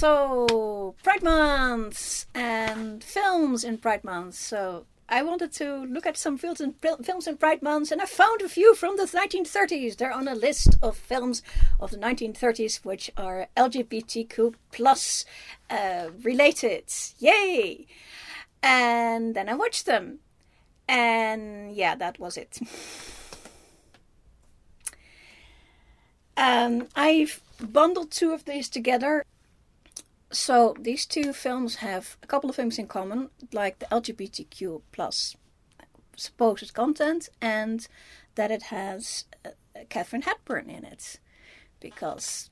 So, Pride Month and films in Pride Month. So, I wanted to look at some films in Pride Month, and I found a few from the 1930s. They're on a list of films of the 1930s which are LGBTQ plus related. Yay! And then I watched them. And yeah, that was it. I've bundled two of these together. So these two films have a couple of things in common, like the LGBTQ plus supposed content, and that it has Katherine Hepburn in it, because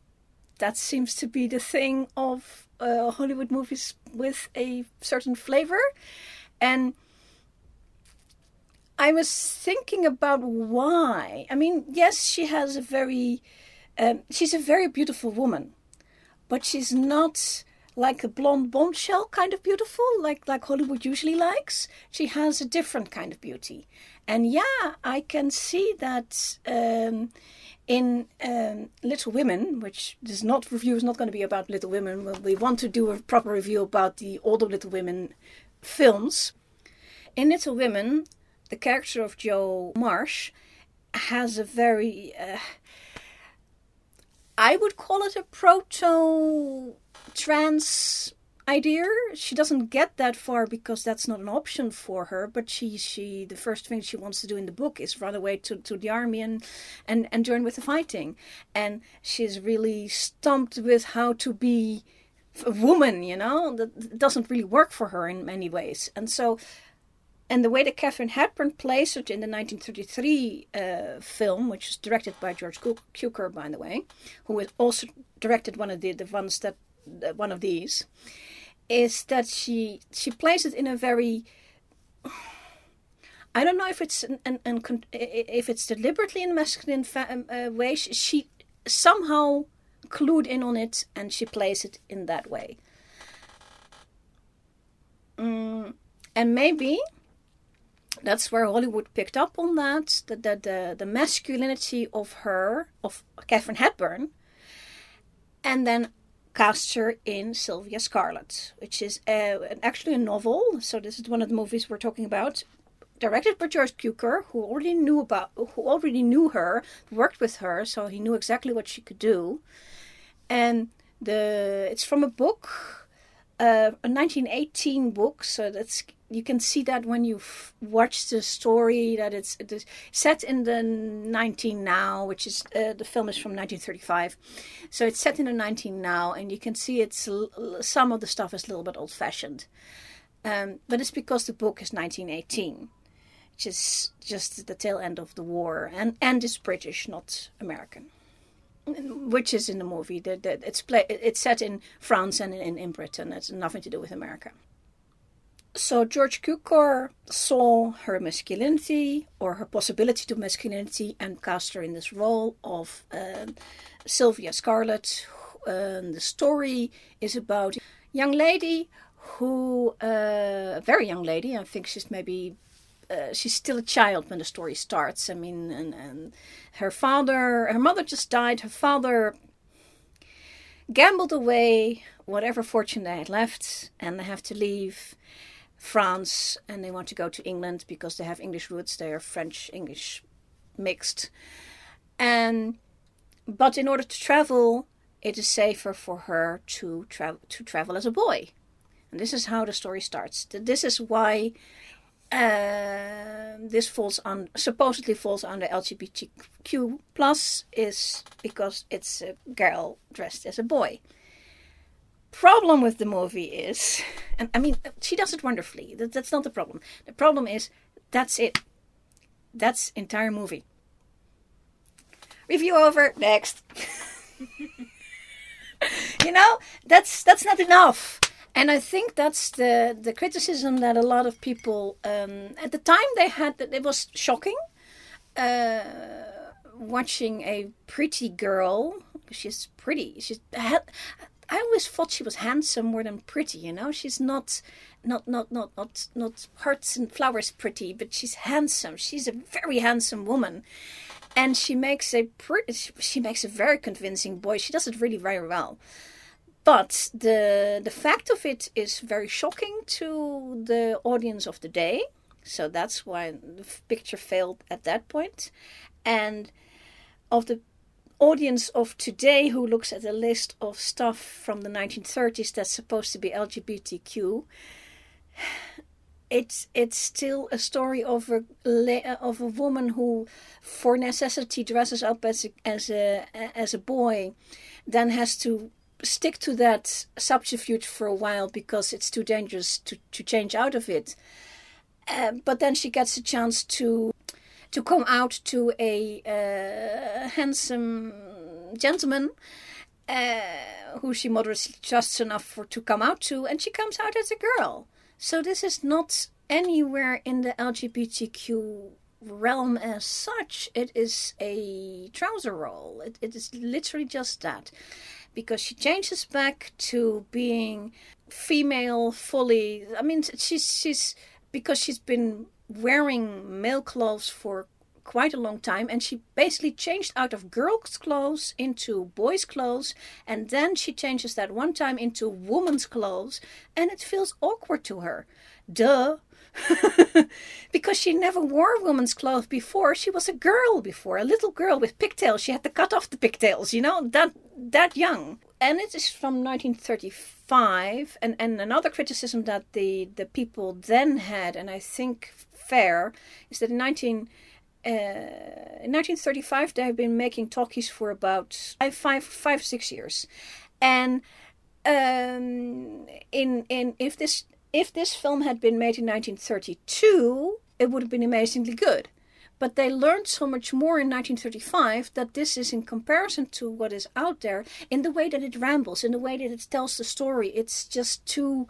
that seems to be the thing of Hollywood movies with a certain flavor. And I was thinking about why. I mean, yes, she has a very, she's a very beautiful woman, but she's not like a blonde bombshell kind of beautiful, like Hollywood usually likes. She has a different kind of beauty. And yeah, I can see that in Little Women, which this review is not going to be about Little Women. We want to do a proper review about the older Little Women films. In Little Women, the character of Jo Marsh has a very... I would call it a proto-trans idea. She doesn't get that far because that's not an option for her. But she the first thing she wants to do in the book is run away to the army and join with the fighting. And she's really stumped with how to be a woman, you know. That doesn't really work for her in many ways. And so... And the way that Katherine Hepburn plays it in the 1933 film, which was directed by George Cukor, by the way, who also directed one of these, is that she plays it in a very... I don't know if it's if it's deliberately in a masculine way. She somehow clued in on it, and she plays it in that way. And maybe... that's where Hollywood picked up on that, the masculinity of Katherine Hepburn, and then cast her in Sylvia Scarlett, which is actually a novel. So this is one of the movies we're talking about, directed by George Cukor, who already knew her, worked with her, so he knew exactly what she could do. And it's from a book, a 1918 book, so that's... You can see that when you watch the story, that it's set in the 19 now, which is the film is from 1935. So it's set in the 19 now, and you can see some of the stuff is a little bit old-fashioned. But it's because the book is 1918, which is just the tail end of the war, and it's British, not American, which is in the movie. It's set in France and in Britain. It's nothing to do with America. So George Cukor saw her masculinity, or her possibility to masculinity, and cast her in this role of Sylvia Scarlett. The story is about a young lady who, a very young lady, I think she's maybe, she's still a child when the story starts. I mean, and her mother just died. Her father gambled away whatever fortune they had left, and they have to leave France, and they want to go to England because they have English roots. They are French-English mixed. But in order to travel, it is safer for her to travel as a boy. And this is how the story starts. This is why this supposedly falls under LGBTQ plus, is because it's a girl dressed as a boy. Problem with the movie is, and I mean, she does it wonderfully. That's not the problem. The problem is, that's it. That's entire movie. Review over. Next. You know, that's not enough. And I think that's the criticism that a lot of people, at the time they had, that it was shocking, watching a pretty girl. She's pretty. I always thought she was handsome more than pretty, you know. She's not hearts and flowers pretty, but she's handsome. She's a very handsome woman, and she makes a very convincing boy. She does it really very well. But the fact of it is very shocking to the audience of the day. So that's why the picture failed at that point. And of the audience of today who looks at a list of stuff from the 1930s that's supposed to be LGBTQ, it's still a story of a woman who, for necessity, dresses up as a boy, then has to stick to that subterfuge for a while because it's too dangerous to change out of it. But then she gets a chance to come out to a handsome gentleman who she moderately trusts enough to come out to, and she comes out as a girl. So this is not anywhere in the LGBTQ realm as such. It is a trouser role. It is literally just that. Because she changes back to being female fully. I mean, she's because she's been wearing male clothes for quite a long time, and she basically changed out of girls' clothes into boys' clothes, and then she changes that one time into woman's clothes, and it feels awkward to her. Duh. Because she never wore women's clothes before. She was a girl before, a little girl with pigtails. She had to cut off the pigtails, that young. And it is from 1935. And another criticism that the people then had, and I think fair, is that in 1935 they have been making talkies for about 5-6 years. And if this film had been made in 1932, it would have been amazingly good. But they learned so much more in 1935 that this is, in comparison to what is out there, in the way that it rambles, in the way that it tells the story, it's just too...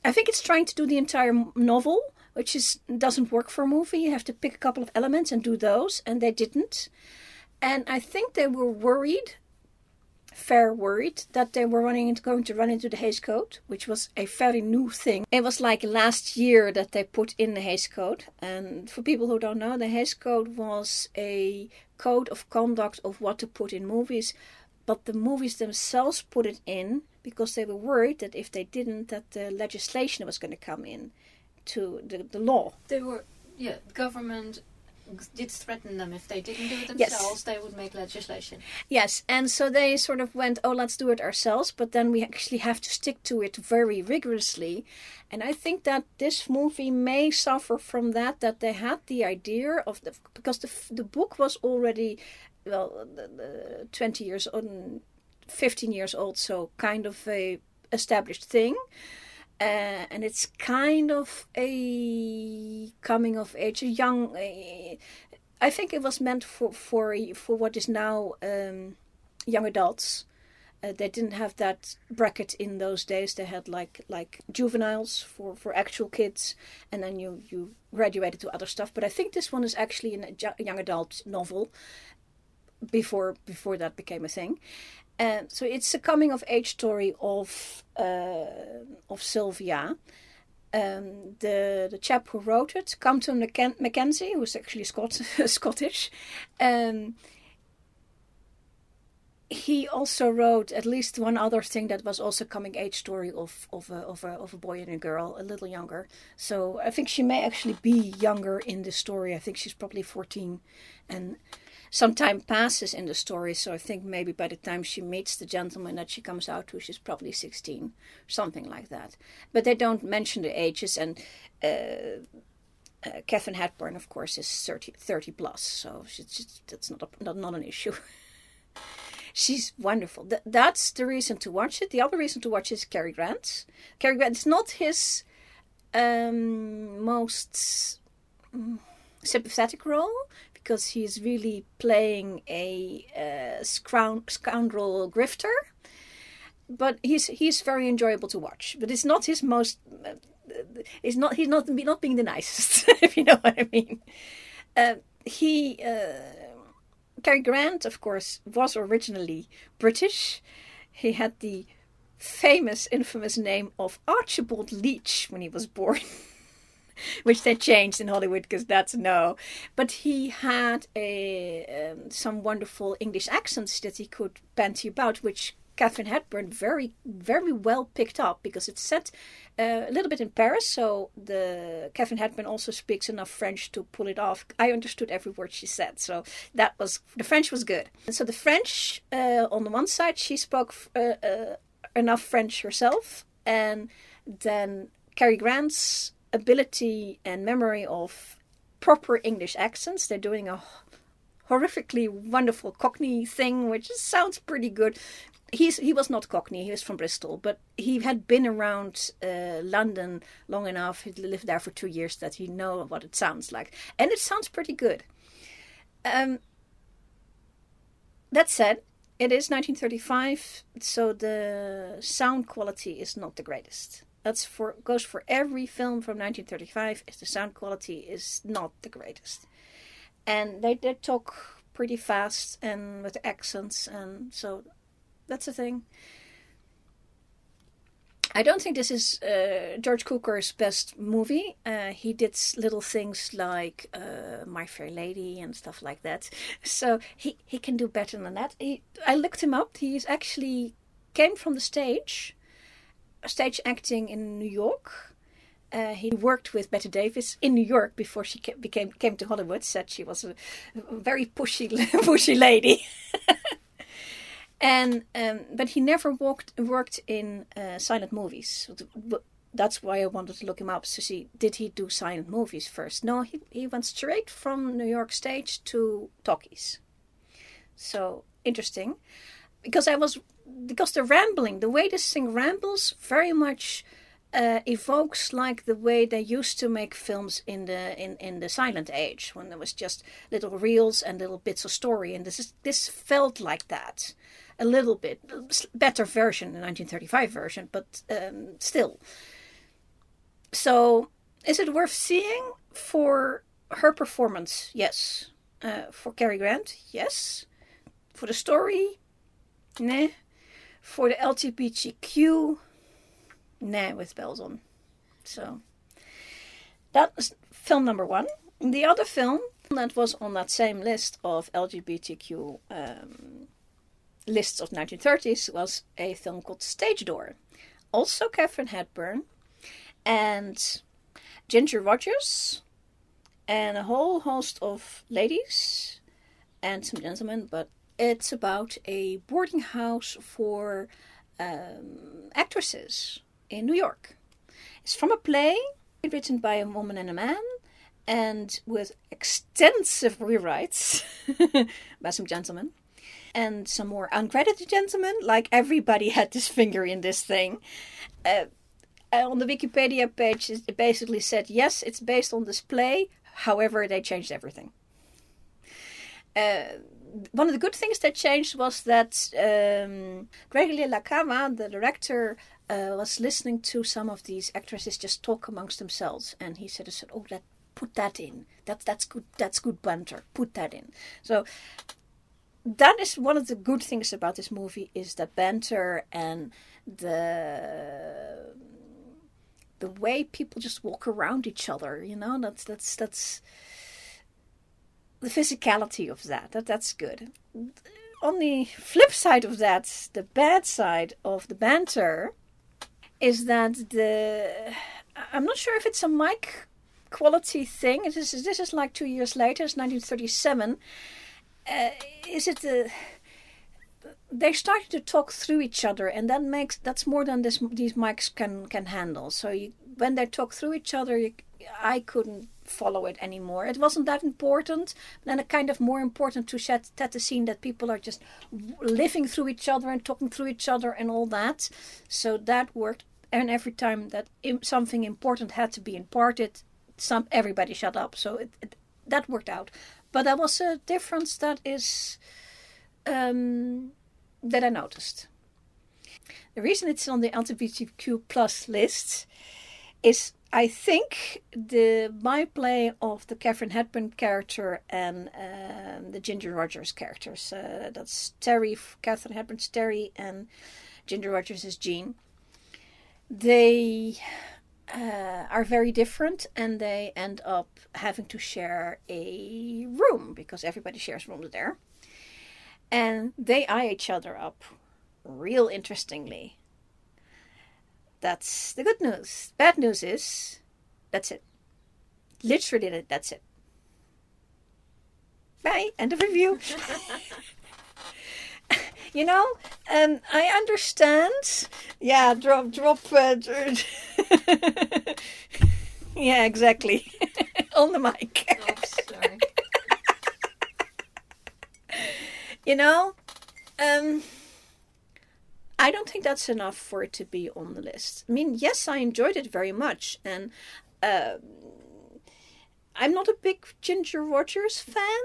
I think it's trying to do the entire novel, which doesn't work for a movie. You have to pick a couple of elements and do those, and they didn't. And I think they were worried that they were going to run into the Hays Code, which was a very new thing. It was like last year that they put in the Hays Code. And for people who don't know, the Hays Code was a code of conduct of what to put in movies. But the movies themselves put it in because they were worried that if they didn't, that the legislation was going to come in to the law. The government did threaten them. If they didn't do it themselves, they would make legislation. Yes, and so they sort of went, let's do it ourselves, but then we actually have to stick to it very rigorously. And I think that this movie may suffer from that they had the idea of because the book was already 20 years old, 15 years old, so kind of a established thing. And it's kind of a coming of age, I think it was meant for what is now young adults. They didn't have that bracket in those days. They had like juveniles for actual kids, and then you graduated to other stuff. But I think this one is actually a young adult novel before that became a thing. So it's a coming of age story of Sylvia. The chap who wrote it, Compton Mackenzie, who's actually Scottish. He also wrote at least one other thing that was also coming age story of a boy and a girl, a little younger. So I think she may actually be younger in the story. I think she's probably 14, and some time passes in the story, so I think maybe by the time she meets the gentleman that she comes out to, she's probably 16, something like that. But they don't mention the ages, and Katherine Hepburn, of course, is 30 plus, so that's not an issue. She's wonderful. That's the reason to watch it. The other reason to watch is Cary Grant. Cary Grant is not his most sympathetic role, because he's really playing a scoundrel grifter, but he's very enjoyable to watch. But it's not his most. He's not being the nicest, if you know what I mean. Cary Grant, of course, was originally British. He had the infamous name of Archibald Leach when he was born. Which they changed in Hollywood because that's no. But he had some wonderful English accents that he could banty about, which Katherine Hepburn very, very well picked up, because it's set a little bit in Paris, so the Katherine Hepburn also speaks enough French to pull it off. I understood every word she said, so the French was good. And so the French, on the one side, she spoke enough French herself, and then Cary Grant's ability and memory of proper English accents. They're doing a horrifically wonderful Cockney thing, which sounds pretty good. He was not Cockney, he was from Bristol, but he had been around London long enough, he lived there for 2 years, that he knows what it sounds like. And it sounds pretty good. That said, it is 1935, so the sound quality is not the greatest. Goes for every film from 1935, is the sound quality is not the greatest. And they talk pretty fast and with accents, and so that's the thing. I don't think this is George Cukor's best movie. He did little things like My Fair Lady and stuff like that. So he can do better than that. I looked him up. He's actually came from the stage acting in New York. He worked with Bette Davis in New York before she came to Hollywood. Said she was a very pushy lady. And but he never worked in silent movies. That's why I wanted to look him up to see, did he do silent movies first? No, he went straight from New York stage to talkies. So interesting, because the rambling, the way this thing rambles, very much evokes like the way they used to make films in the silent age, when there was just little reels and little bits of story, and this felt like that. A little bit better version, the 1935 version, but still. So, is it worth seeing for her performance? Yes. For Cary Grant? Yes. For the story? Nah. For the LGBTQ? Nah, with bells on. So, that was film number 1. The other film that was on that same list of LGBTQ lists of 1930s was a film called Stage Door. Also Katherine Hepburn and Ginger Rogers and a whole host of ladies and some gentlemen, but it's about a boarding house for actresses in New York. It's from a play written by a woman and a man, and with extensive rewrites by some gentlemen. And some more uncredited gentlemen, like everybody had this finger in this thing. On the Wikipedia page, it basically said, yes, it's based on this play, however, they changed everything. One of the good things they changed was that Gregory Cava, the director, was listening to some of these actresses just talk amongst themselves, and he said, "Oh, put that in. That's good. That's good banter. Put that in." So that is one of the good things about this movie, is the banter and the way people just walk around each other. You know, that's the physicality of that. That's good. On the flip side of that, the bad side of the banter is that I'm not sure if it's a mic quality thing. This is like 2 years later. It's 1937. They started to talk through each other, and that's more than these mics can handle. So when they talk through each other, I couldn't follow it anymore. It wasn't that important. Then it kind of more important to set the scene that people are just living through each other and talking through each other and all that. So that worked. And every time that something important had to be imparted, everybody shut up. So that worked out. But that was a difference that I noticed. The reason it's on the LGBTQ plus list is, I think, the byplay of the Katherine Hepburn character and the Ginger Rogers characters. That's Terry, Katherine Hepburn's Terry, and Ginger Rogers is Jean. They are very different, and they end up having to share a room because everybody shares rooms there. And they eye each other up real interestingly. That's the good news. Bad news is, that's it. Literally, that's it. Bye. End of review. You know, I understand. Yeah, drop. Yeah, exactly. On the mic. Oh, sorry. You know, I don't think that's enough for it to be on the list. I mean, yes, I enjoyed it very much, and I'm not a big Ginger Rogers fan,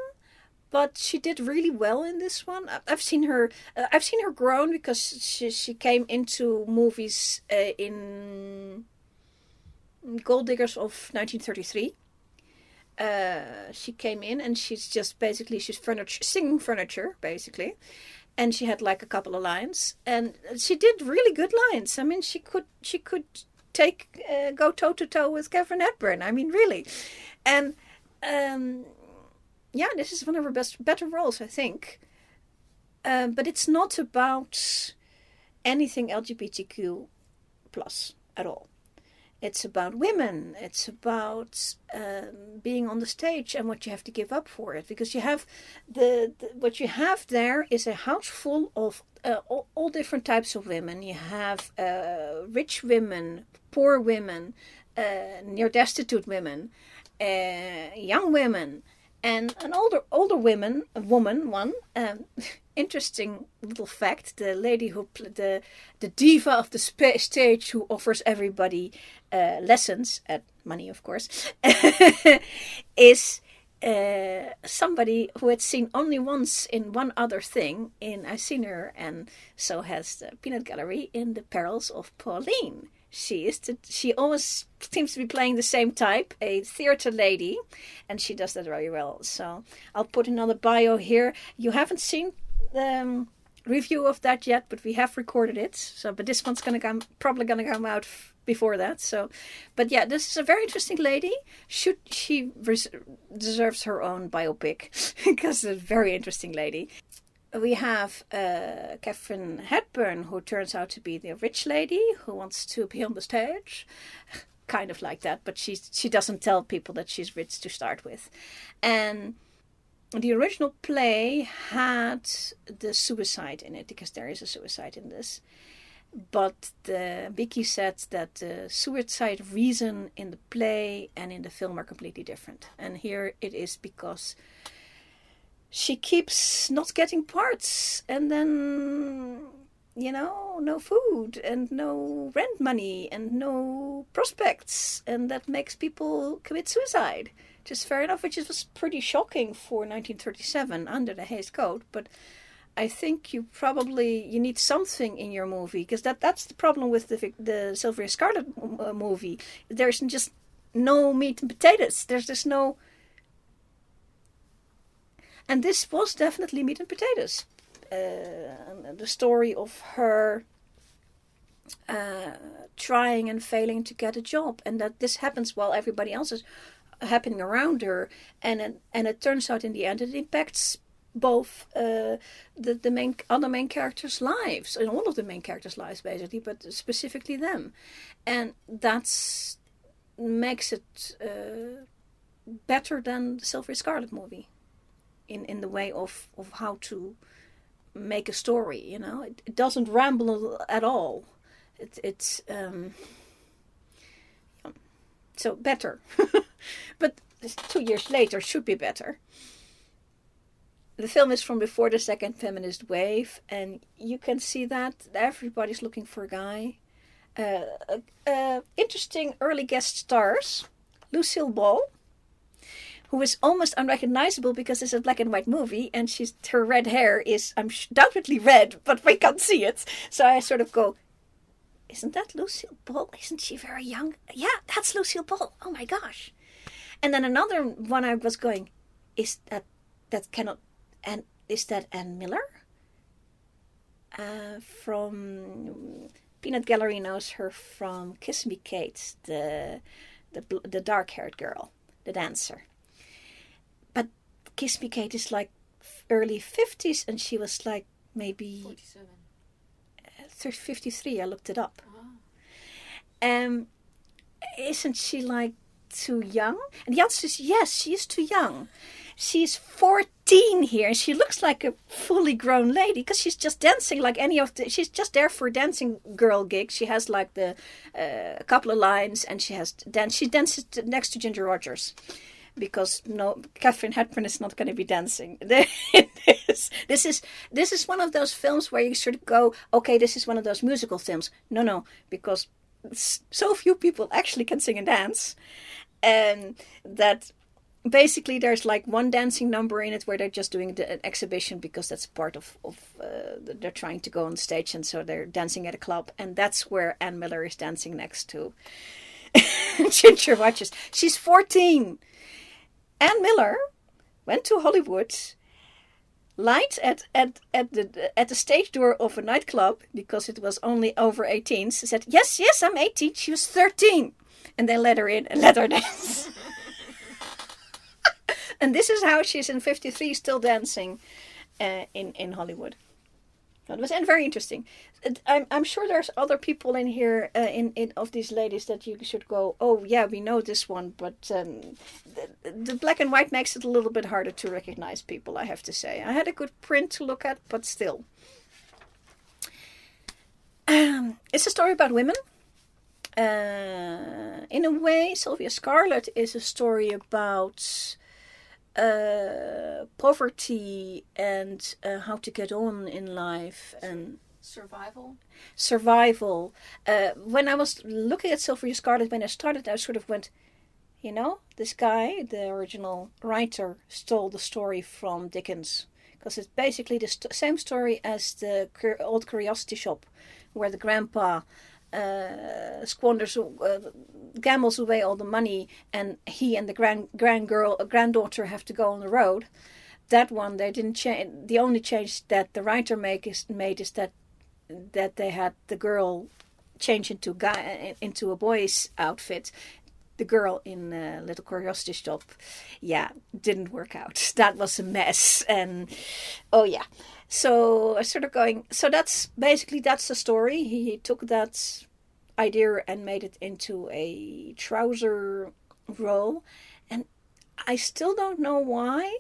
but she did really well in this one. I've seen her grown because she came into movies in Gold Diggers of 1933. She came in and she's furniture, singing furniture basically, and she had like a couple of lines, and she did really good lines. I mean, she could go toe to toe with Katherine Hepburn. I mean, really, and yeah, this is one of her better roles, I think. But it's not about anything LGBTQ plus at all. It's about women. It's about being on the stage and what you have to give up for it. Because you have what you have there is a house full of all different types of women. You have rich women, poor women, near destitute women, young women, and an older woman. Interesting little fact: the lady the diva of the stage who offers everybody lessons at money, of course, is somebody who had seen only once in one other thing. I've seen her, and so has the Peanut Gallery in The Perils of Pauline. She always seems to be playing the same type, a theater lady, and she does that very well. So I'll put another bio here. You haven't seen the review of that yet, but we have recorded it. So, but this one's probably gonna come out before that. So, but yeah, this is a very interesting lady. She deserves her own biopic because it's a very interesting lady. We have Katherine Hepburn, who turns out to be the rich lady who wants to be on the stage. Kind of like that, but she doesn't tell people that she's rich to start with. And the original play had the suicide in it, because there is a suicide in this. But Vicky said that the suicide reason in the play and in the film are completely different. And here it is because she keeps not getting parts, and then, no food and no rent money and no prospects, and that makes people commit suicide. Just fair enough, which was pretty shocking for 1937 under the Hays Code, but I think you need something in your movie, because that's the problem with the Sylvia Scarlett movie. There's just no meat and potatoes. There's just no... And this was definitely meat and potatoes. The story of her trying and failing to get a job, and that this happens while everybody else is happening around her, and it turns out in the end it impacts both the other main characters' lives, and all of the main characters' lives basically, but specifically them, and that's makes it better than the Sylvia Scarlett movie. In the way of how to make a story, it doesn't ramble at all. It's so better, but 2 years later should be better. The film is from before the second feminist wave, and you can see that everybody's looking for a guy. Interesting early guest stars: Lucille Ball, who is almost unrecognizable because it's a black and white movie, and her red hair is undoubtedly red, but we can't see it. So I sort of go, isn't that Lucille Ball? Isn't she very young? Yeah, that's Lucille Ball. Oh my gosh. And then another one I was going, is that Ann Miller? From Peanut Gallery knows her from Kiss Me Kate, the dark-haired girl, the dancer. But Kiss Me Kate is like early 50s, and she was like maybe 47. 53. I looked it up. Oh. Isn't she like too young? And the answer is yes, she is too young. She's 14 here, and she looks like a fully grown lady because she's just dancing like any of the. She's just there for a dancing girl gig. She has like the a couple of lines, and she has dance. She dances next to Ginger Rogers, because no, Katherine Hepburn is not going to be dancing. This is one of those films where you sort of go, okay, this is one of those musical films. No, because so few people actually can sing and dance, and that. Basically, there's like one dancing number in it where they're just doing an exhibition because that's part of they're trying to go on stage, and so they're dancing at a club, and that's where Ann Miller is dancing next to Ginger Rogers. She's 14. Ann Miller went to Hollywood, lied at the stage door of a nightclub because it was only over 18. She said, "Yes, I'm 18." She was 13, and they let her in and let her dance. And this is how she's in 53 still dancing in Hollywood. It was very interesting. I'm sure there's other people in here in of these ladies that you should go, oh yeah, we know this one, but the black and white makes it a little bit harder to recognize people, I have to say. I had a good print to look at, but still. It's a story about women. In a way, Sylvia Scarlett is a story about poverty and how to get on in life and survival. When I was looking at Sylvia Scarlett when I started, I sort of went, this guy, the original writer, stole the story from Dickens, because it's basically the same story as the old curiosity shop, where the grandpa gambles away all the money, and he and the granddaughter have to go on the road. That one they didn't change. The only change that the writer made is that they had the girl change into a boy's outfit. The girl in Little Curiosity Shop, didn't work out. That was a mess, and so I started going. So that's the story. He took that idea and made it into a Trouser role, and I still don't know why.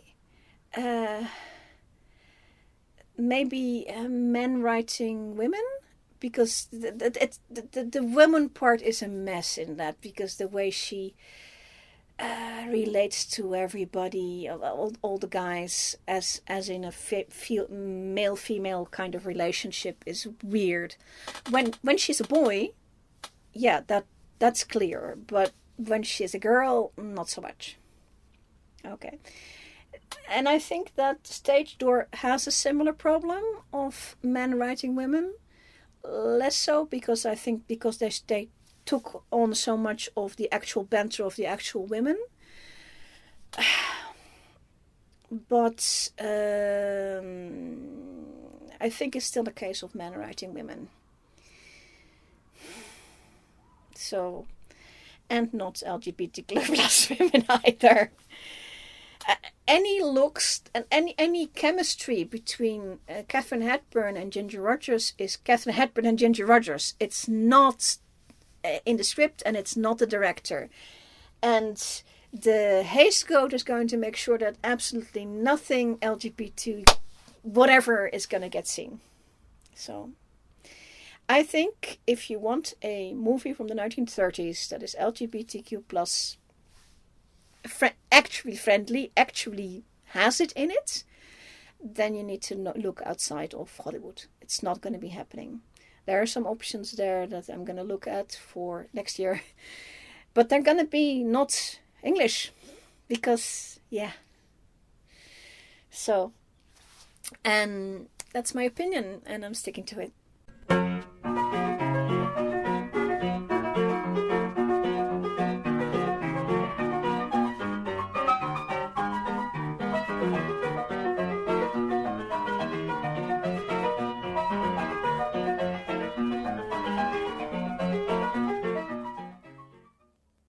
Maybe men writing women, because the woman part is a mess in that, because the way she relates to everybody, all the guys, as in a male-female kind of relationship is weird. When she's a boy, that's clear, but when she's a girl, not so much. Okay. And I think that Stage Door has a similar problem of men writing women. Less so, because they took on so much of the actual banter of the actual women. But I think it's still a case of men writing women. So, and not LGBTQ women either. Any looks and any chemistry between Katherine Hepburn and Ginger Rogers is Katherine Hepburn and Ginger Rogers. It's not in the script, and it's not the director. And the Haste Code is going to make sure that absolutely nothing LGBT whatever is going to get seen. So I think if you want a movie from the 1930s that is LGBTQ plus actually friendly, actually has it in it, then you need to look outside of Hollywood. It's not going to be happening. There are some options there that I'm going to look at for next year, but they're going to be not English, because so, and that's my opinion, and I'm sticking to it.